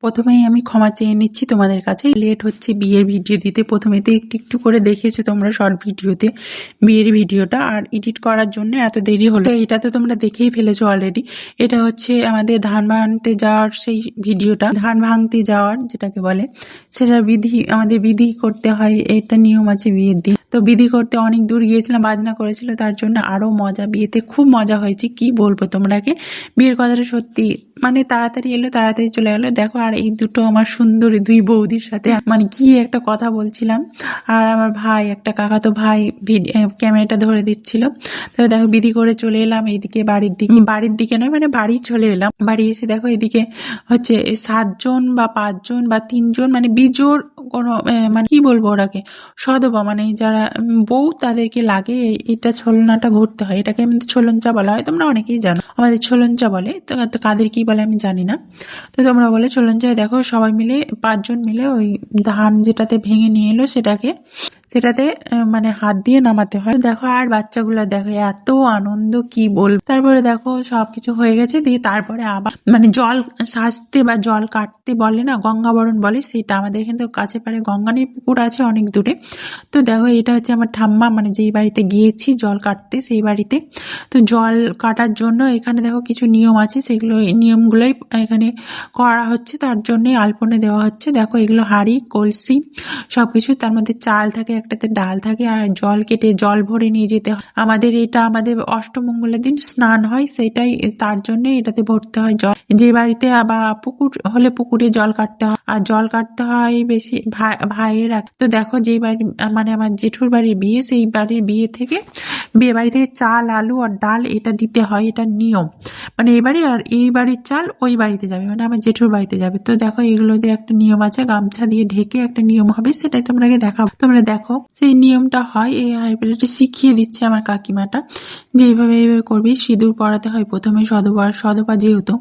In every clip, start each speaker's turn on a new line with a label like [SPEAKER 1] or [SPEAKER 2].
[SPEAKER 1] প্রথমেই আমি ক্ষমা চেয়ে নিচ্ছি তোমাদের কাছে, লেট হচ্ছে বিয়ের ভিডিও দিতে। প্রথমে তো একটু একটু করে দেখেছো তোমরা শর্ট ভিডিওতে বিয়ের ভিডিওটা, আর এডিট করার জন্য এত দেরি হলো। এটা তো তোমরা দেখেই ফেলেছো অলরেডি। এটা হচ্ছে আমাদের ধান ভাঙতে যাওয়ার সেই ভিডিওটা, ধান ভাঙতে যাওয়ার যেটাকে বলে, সেটা আমাদের বিধি করতে হয়, এটা নিয়ম আছে বিয়ের দিন। তো বিধি করতে অনেক দূর গিয়েছিলাম, বাজনা করেছিল, তার জন্য আরো মজা, বিয়েতে খুব মজা হয়েছে। কি বলবো তোমরাকে, বিয়ের কথাটা সত্যি মানে তাড়াতাড়ি এলো, তাড়াতাড়ি চলে গেলো। দেখো, আর এই দুটো আমার সুন্দরী দুই বৌদির সাথে মানে কি একটা কথা বলছিলাম, আর আমার ভাই, একটা কাকাতো ভাই ক্যামেরাটা ধরে দিচ্ছিল। তবে দেখো বিধি করে চলে এলাম এইদিকে বাড়ির দিকে নয়, মানে বাড়ি চলে এলাম। বাড়ি এসে দেখো এদিকে হচ্ছে 7 জন বা 5 জন বা 3 জন, মানে বিজোড় কোনো মানে কি বলবো ওরাকে, সদবা, মানে যারা বউ তাদেরকে লাগে এটা ছলনাটা ঘুরতে হয়। এটাকে আমাদের ছোলঞ্চা বলা হয়, তোমরা অনেকেই জানো আমাদের ছোলঞ্চা বলে। তো কাদের কি বলে আমি জানি না, তো তোমরা বলে ছোলঞ্চায়। দেখো সবাই মিলে 5 জন মিলে ওই ধান যেটাতে ভেঙে নিয়ে এলো সেটাতে মানে হাত দিয়ে নামাতে হয়। দেখো আর বাচ্চাগুলো দেখো এত আনন্দ, কি বলবো। তারপরে দেখো সবকিছু হয়ে গেছে, দিয়ে তারপরে আবার মানে জল সাজতে বা জল কাটতে বলে না, গঙ্গাবরণ বলে, সেটা আমাদের এখানে তো কাছে পারে গঙ্গা নেই, পুকুর আছে অনেক দূরে। তো দেখো এটা হচ্ছে আমার ঠাম্মা, মানে যেই বাড়িতে গিয়েছি জল কাটতে, সেই বাড়িতে। তো জল কাটার জন্য এখানে দেখো কিছু নিয়ম আছে, সেগুলো নিয়মগুলোই এখানে করা হচ্ছে, তার জন্য আলপনা দেওয়া হচ্ছে। দেখো এগুলো হাঁড়ি কলসি সবকিছু, তার মধ্যে চাল থাকে, একটাতে ডাল থাকে, আর জল কেটে জল ভরে নিয়ে যেতে হয়। আমাদের অষ্টমঙ্গলের দিন স্নান হয়, সেটাই তার জন্য এটাতে ভরতে হয় জল। যে বাড়িতে বা পুকুর হলে পুকুরে জল কাটতে হয়, আর জল কাটতে হয় বেশি ভাইয়ের। তো দেখো যে বাড়ি মানে আমার জেঠুর বাড়ির বিয়ে, সেই বাড়ির বিয়ে বাড়ি থেকে চাল আলু আর ডাল এটা দিতে হয়, এটা নিয়ম। মানে এবারে আর এই বাড়ির চাল ওই বাড়িতে যাবে, মানে আমার জেঠুর বাড়িতে যাবে। তো দেখো এগুলোতে একটা নিয়ম আছে, গামছা দিয়ে ঢেকে একটা নিয়ম হবে, সেটাই তোমাকে দেখাবো। তোমরা দেখো সেই নিয়মটা হয়, এই আইপ্যাডটা শিখিয়ে দিচ্ছে আমার কাকিমাটা, যে এইভাবে করবি। সিঁদুর পরাতে হয় প্রথমে, সদপা যেহেতু।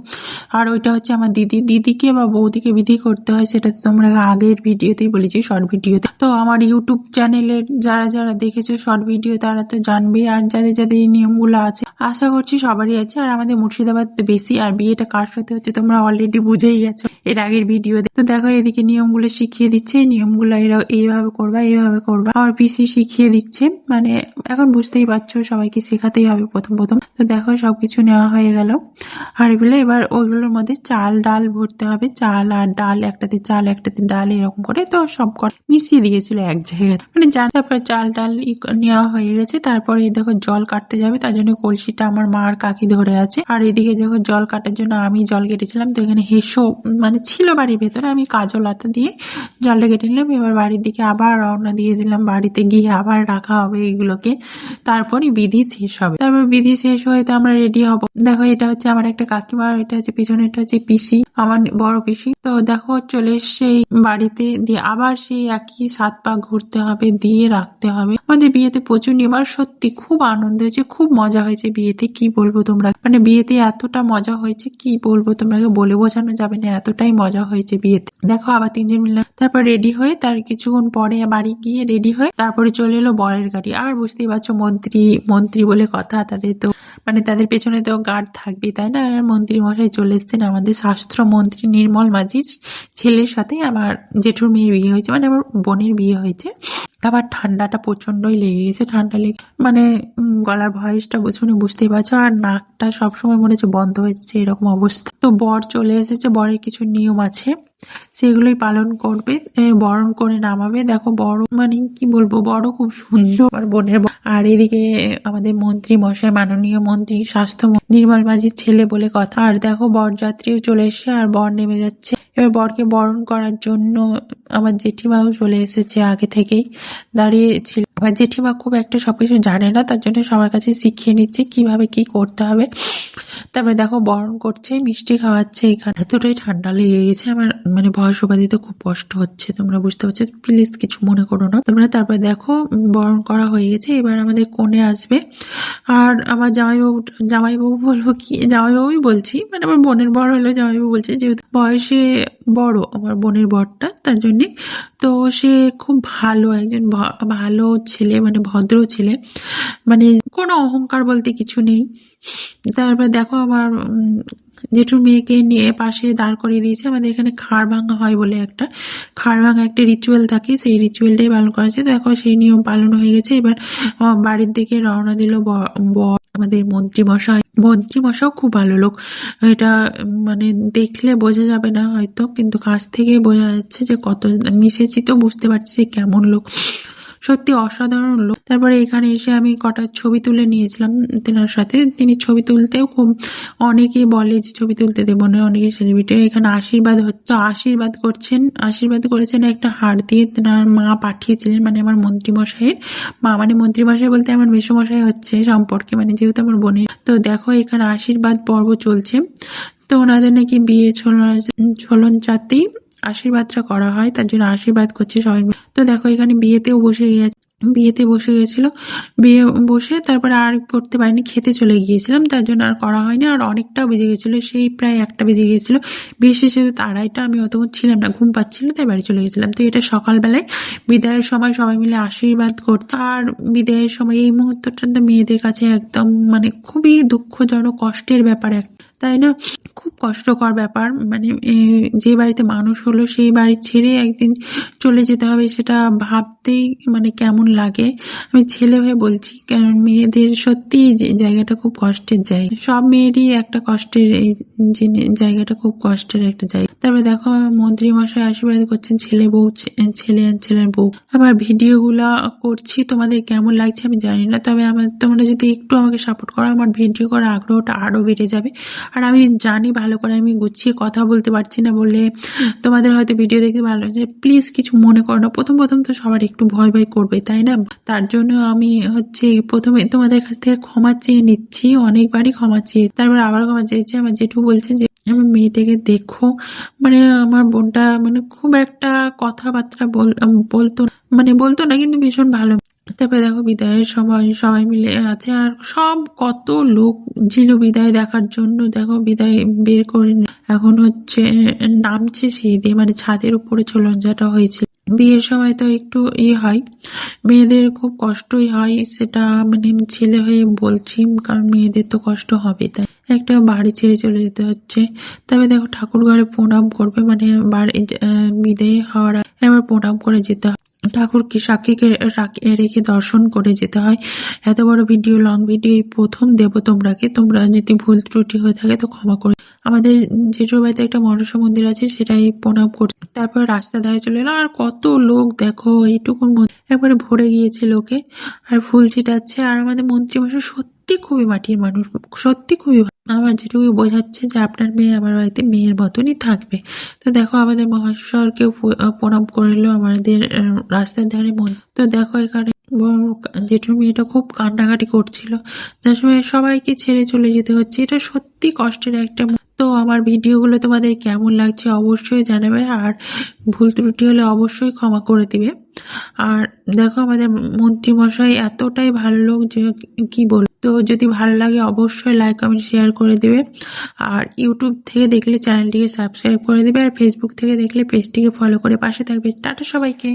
[SPEAKER 1] আর ওইটা হচ্ছে আমার দিদিকে বা বৌদিকে বিধি করতে হয়, সেটা তোমরা আগের ভিডিওতেই বলেছি, শর্ট ভিডিওতে। তো আমার ইউটিউব চ্যানেলের যারা দেখেছো শর্ট ভিডিও তারা তো জানবে, আর যাদের এই নিয়মগুলো আছে আশা করছি সবারই আছে। আর আমাদের মুর্শিদাবাদ বেশি। আর বিয়েটা কার সাথে হচ্ছে তোমরা অলরেডি বুঝেই গেছো এর আগের ভিডিও। তো দেখো এদিকে নিয়মগুলো শিখিয়ে দিচ্ছে, নিয়মগুলো এইভাবে করবা। আর পিসি শিখিয়ে দিচ্ছে, মানে এখন বুঝতেই পারছো সবাইকে শেখাতেই হবে প্রথম। তো দেখো সবকিছু নেওয়া হয়ে গেল হাঁড়িগুলো। এবার ওইগুলোর মধ্যে চাল ডাল ভরতে হবে, চাল আর ডাল, একটাতে চাল একটাতে ডাল এরকম করে। তো সব মিশিয়ে দিয়েছিল এক জায়গায়, মানে তারপরে চাল ডাল নেওয়া হয়ে গেছে। তারপরে দেখো জল কাটতে যাবে, তার জন্য কলসিটা আমার মা আর কাকি ধরে আছে। আর এদিকে দেখো জল কাটার জন্য আমি জল কেটেছিলাম। তো এখানে হেসো মানে ছিল বাড়ির ভেতরে, আমি কাজল আতা দিয়ে জলটা কেটে নিলাম। এবার বাড়ির দিকে আবার রওনা দিয়ে দিলাম, বাড়িতে গিয়ে আবার রাখা হবে এইগুলোকে, তারপরে বিধি শেষ হবে। তারপর বিধি শেষ হয়ে তো আমরা রেডি হব। দেখো এটা হচ্ছে আমার একটা কাকিমা, এটা হচ্ছে পিছনে, এটা হচ্ছে পিসি, আমার বড় পিসি। তো দেখো চলে এসছে বাড়িতে, দিয়ে আবার সেই একই 7 পা ঘুরতে হবে, দিয়ে রাখতে হবে। আমাদের বিয়েতে প্রচুর নিয়ম, আর সত্যি খুব আনন্দ হয়েছে, খুব মজা হয়েছে বিয়েতে। কি বলবো তোমরা, মানে বিয়েতে এতটা মজা হয়েছে কি বলবো তোমাকে, বলে বোঝানো যাবে না, এতটাই মজা হয়েছে বিয়েতে। দেখো আবার 3 জন মিললাম, তারপর রেডি হয়ে তার কিছুক্ষণ পরে বাড়ি গিয়ে রেডি হয়ে তারপরে চলে এলো বরের গাড়ি। আর বুঝতেই পারছো মন্ত্রী বলে কথা, তাদের তো মানে তাদের পেছনে তো গার্ড থাকবে, তাই না। মন্ত্রী মশাই চলে এসেছেন, আমাদের স্বাস্থ্যমন্ত্রী নির্মল মাঝির ছেলের সাথে আমার জেঠুর মেয়ের বিয়ে হয়েছে, মানে আমার বোনের বিয়ে হয়েছে। আবার ঠান্ডাটা প্রচন্ডই লেগে গেছে, ঠান্ডা লেগে মানে গলার ভয়েসটা শুনে বুঝতেই পারছো, আর নাকটা সবসময় মনে হচ্ছে বন্ধ হয়েছে, এরকম অবস্থা। তো বর চলে এসেছে, বরের কিছু নিয়ম আছে সেগুলোই পালন করবে, বরণ করে নামাবে। দেখো বড় মানে কি বলবো, বড় খুব সুন্দর আমার বোনের। আর এদিকে আমাদের মন্ত্রী মশাই, মাননীয় মন্ত্রী স্বাস্থ্য নির্মল মাঝির ছেলে বলে কথা। আর দেখো বরযাত্রীও চলে এসছে, আর বর নেমে যাচ্ছে। এবার বরকে বরণ করার জন্য আমার জেঠিমাও চলে এসেছে, আগে থেকেই দাঁড়িয়ে ছিল। আমার জেঠিমা খুব একটা সবকিছু জানে না, তার জন্য সবার কাছে শিখিয়ে নিচ্ছে কিভাবে কি করতে হবে। তারপরে দেখো বরণ করছে, মিষ্টি খাওয়াচ্ছে। এখানে এতটাই ঠান্ডা লেগে গেছে আমার, মানে বয়স উপাধিতে খুব কষ্ট হচ্ছে, তোমরা বুঝতে পারছো, প্লিজ কিছু মনে করো না তোমরা। তারপরে দেখো বরণ করা হয়ে গেছে, এবার আমাদের কোণে আসবে। আর আমার জামাইবাবু বলবো কি, জামাইবাবুই বলছি, মানে আমার বোনের বর হলো জামাইবাবু বলছে, যেহেতু বয়সে বড় আমার বোনের বরটা, তার জন্যে। তো সে খুব ভালো একজন ভালো ছেলে, মানে ভদ্র ছেলে, মানে কোনো অহংকার বলতে কিছু নেই। তারপর দেখো আমার জেঠুর মেয়েকে নিয়ে পাশে দাঁড় করিয়ে দিয়েছে। আমাদের এখানে খাড় ভাঙা হয় বলে একটা রিচুয়াল থাকে, সেই রিচুয়ালটাই পালন করা হচ্ছে। দেখো সেই নিয়ম পালন হয়ে গেছে। এবার বাড়ির দিকে রওনা দিল আমাদের মন্ত্রীমশাও খুব ভালো লোক। এটা মানে দেখলে বোঝা যাবে না হয়তো, কিন্তু কাছ থেকে বোঝা যাচ্ছে যে কত মিশেছি তো বুঝতে পারছি যে কেমন লোক, সত্যি অসাধারণ লোক। তারপরে এখানে এসে আমি কটা ছবি তুলে নিয়েছিলাম তেনার সাথে। তিনি ছবি তুলতেও খুব, অনেকেই বলে যে ছবি তুলতে দেবো না, অনেকে সেলিব্রিটি। এখানে আশীর্বাদ হচ্ছে, আশীর্বাদ করেছেন একটা হার দিয়ে। তেনার মা পাঠিয়েছিলেন, মানে আমার মন্ত্রীমশাইয়ের মা, মানে মন্ত্রীমশাই বলতে আমার মেসোমশাই হচ্ছে সম্পর্কে, মানে যেহেতু আমার বোনের। তো দেখো এখানে আশীর্বাদ পর্ব চলছে। তো ওনাদের নাকি বিয়ে ছোলন চাতেই আশীর্বাদটা করা হয়, তার জন্য আশীর্বাদ করছে সবাই মিলে। তো দেখো এখানে বিয়েতে বসে গেছিল। বিয়ে বসে তারপরে আর করতে পারিনি, খেতে চলে গিয়েছিলাম, তার জন্য আর করা হয়নি। আর অনেকটাও বেজে গেছিল, সেই প্রায় 1টা বেজে গিয়েছিল। বিয়ে শেষে 2:30টা, আমি অতক্ষণ ছিলাম না, ঘুম পাচ্ছিল, তাই বাড়ি চলে গেছিলাম। তো এটা সকালবেলায় বিদায়ের সময় সবাই মিলে আশীর্বাদ করছে। আর বিদায়ের সময় এই মুহূর্তটা তো মেয়েদের কাছে একদম মানে খুবই দুঃখজনক, কষ্টের ব্যাপার একটা, তাই না? খুব কষ্টকর ব্যাপার, মানে যে বাড়িতে মানুষ হলো সেই বাড়ি ছেড়ে একদিন চলে যেতে হবে, সেটা ভাবতেই মানে কেমন লাগে। আমি ছেলে হয়ে বলছি, কারণ মেয়েদের সত্যি জায়গাটা খুব কষ্টের জায়গা, সব মেয়েরই একটা কষ্টের, এই জায়গাটা খুব কষ্টের একটা জায়গা। তারপরে দেখো মন্ত্রী মশাই আশীর্বাদ করছেন ছেলে আর ছেলের বউ। আমার ভিডিও গুলা করছি, তোমাদের কেমন লাগছে আমি জানি না, তবে তোমরা যদি একটু আমাকে সাপোর্ট করো, আমার ভিডিও করার আগ্রহটা আরো বেড়ে যাবে। আর আমি জানি ভালো করে আমি গুছিয়ে কথা বলতে পারছি না বলে তোমাদের হয়তো ভিডিও দেখতে ভালো লাগছে, প্লিজ কিছু মনে করো না। প্রথম তো সবার একটু ভয় করবে, তাই না? তার জন্য আমি প্রথমে তোমাদের কাছ থেকে ক্ষমা চেয়ে নিচ্ছি, অনেকবারই ক্ষমা চেয়ে, তারপর আবার ক্ষমা চেয়েছি। আমার জেঠু বলছে যে আমার মেয়েটাকে দেখো, মানে আমার বোনটা মানে খুব একটা কথাবার্তা বলতো না, কিন্তু ভীষণ ভালো। তারপরে দেখো বিদায়ের সময় সবাই মিলে আছে, আর সব কত লোক ছিল বিদায় দেখার জন্য। দেখো বিদায় বের করে এখন নামছে সিঁড়ি দিয়ে, মানে ছাদের উপরে ঝুলনঝাটা হয়েছিল। বিয়ের সময় তো একটু হয়, মেয়েদের খুব কষ্টই হয়, সেটা মানে ছেলে হয়ে বলছি, কারণ মেয়েদের তো কষ্ট হবে, তাই একটা বাড়ি ছেড়ে চলে যেতে হচ্ছে। তবে দেখো ঠাকুর ঘরে প্রণাম করবে, মানে বিদায় হওয়ার এবার প্রণাম করে যেতে হয়, ঠাকুরকে সাক্ষীকে রেখে দর্শন করে যেতে হয়। এত বড় ভিডিও, লং ভিডিও প্রথম দেবো তোমরা যদি ভুল ত্রুটি হয়ে থাকে তো ক্ষমা করে। আমাদের জেঠুর বাড়িতে একটা মনসা মন্দির আছে, সেটাই প্রণাম করছে। তারপর রাস্তা ধারে চলে এলো, আর কত লোক দেখো, এইটুকুন একবারে ভরে গিয়েছে লোকে, আর ফুল ছিটাচ্ছে। আর আমাদের মন্ত্রীমশাই সত্যি খুবই মাটির মানুষ, সত্যি খুবই আমার যেটুকু বোঝাচ্ছে যে আপনার মেয়ে আমার বাড়িতে মেয়ের মতনই থাকবে। তো দেখো আমাদের মহেশ্বরকেও প্রণাম করলো আমাদের রাস্তার ধারে তো দেখো এখানে জেঠুর মেয়েটা খুব কান্নাকাটি করছিল, যার সময় সবাইকে ছেড়ে চলে যেতে হচ্ছে। এটা সত্যি কষ্টের একটা। তো আমার ভিডিওগুলো তোমাদের কেমন লাগছে অবশ্যই জানাবে, আর ভুল ত্রুটি হলে অবশ্যই ক্ষমা করে দিবে। আর দেখো আমাদের মন্ত্রীমশাই এতটাই ভালো লোক যে কি বল। তো যদি ভালো লাগে অবশ্যই লাইক কমেন্ট শেয়ার করে দিবে, আর ইউটিউব থেকে দেখলে চ্যানেলটিকে সাবস্ক্রাইব করে দিবে, আর ফেসবুক থেকে দেখলে পেজটিকে ফলো করে পাশে থাকবে। টাটা সবাইকে।